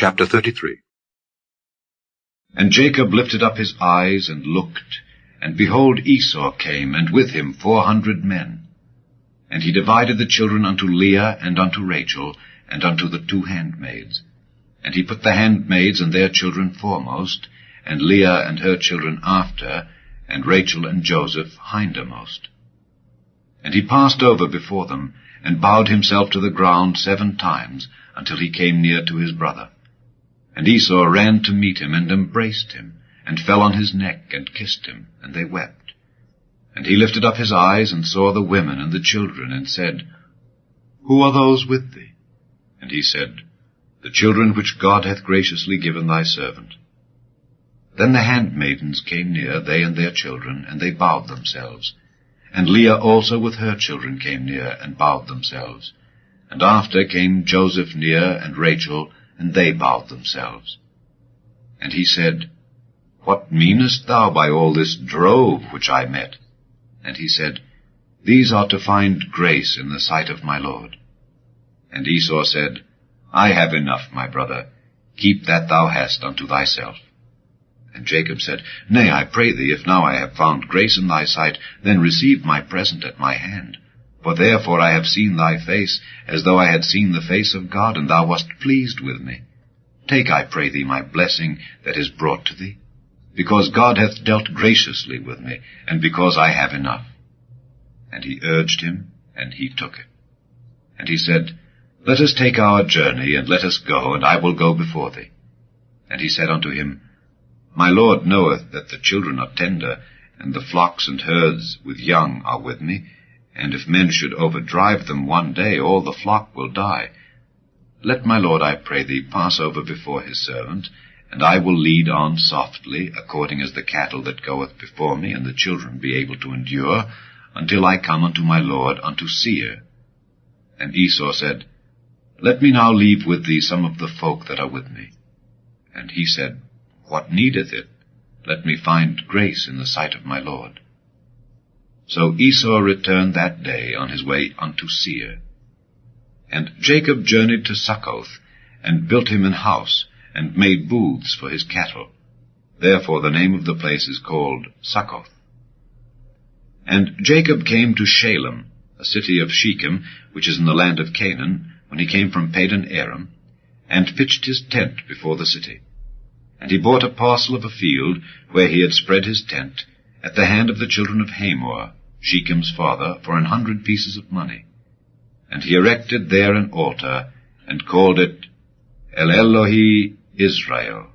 Chapter 33. And Jacob lifted up his eyes and looked, and behold, Esau came, and with him 400 men. And he divided the children unto Leah and unto Rachel, and unto the 2 handmaids. And he put the handmaids and their children foremost, and Leah and her children after, and Rachel and Joseph hindermost. And he passed over before them, and bowed himself to the ground 7 times, until he came near to his brother. And Esau ran to meet him, and embraced him, and fell on his neck, and kissed him, and they wept. And he lifted up his eyes, and saw the women and the children, and said, Who are those with thee? And he said, The children which God hath graciously given thy servant. Then the handmaidens came near, they and their children, and they bowed themselves. And Leah also with her children came near, and bowed themselves. And after came Joseph near, and Rachel, and they bowed themselves. And he said, What meanest thou by all this drove which I met? And he said, These are to find grace in the sight of my Lord. And Esau said, I have enough, my brother. Keep that thou hast unto thyself. And Jacob said, Nay, I pray thee, if now I have found grace in thy sight, then receive my present at my hand. For therefore I have seen thy face, as though I had seen the face of God, and thou wast pleased with me. Take, I pray thee, my blessing that is brought to thee, because God hath dealt graciously with me, and because I have enough. And he urged him, and he took it. And he said, Let us take our journey, and let us go, and I will go before thee. And he said unto him, My Lord knoweth that the children are tender, and the flocks and herds with young are with me, and if men should overdrive them one day, all the flock will die. Let my Lord, I pray thee, pass over before his servant, and I will lead on softly, according as the cattle that goeth before me, and the children be able to endure, until I come unto my Lord unto Seir. And Esau said, Let me now leave with thee some of the folk that are with me. And he said, What needeth it? Let me find grace in the sight of my Lord. So Esau returned that day on his way unto Seir. And Jacob journeyed to Succoth, and built him an house, and made booths for his cattle. Therefore the name of the place is called Succoth. And Jacob came to Shalem, a city of Shechem, which is in the land of Canaan, when he came from Padan Aram, and pitched his tent before the city. And he bought a parcel of a field, where he had spread his tent, at the hand of the children of Hamor, Shechem's father, for 100 pieces of money. And he erected there an altar, and called it El Elohe Israel.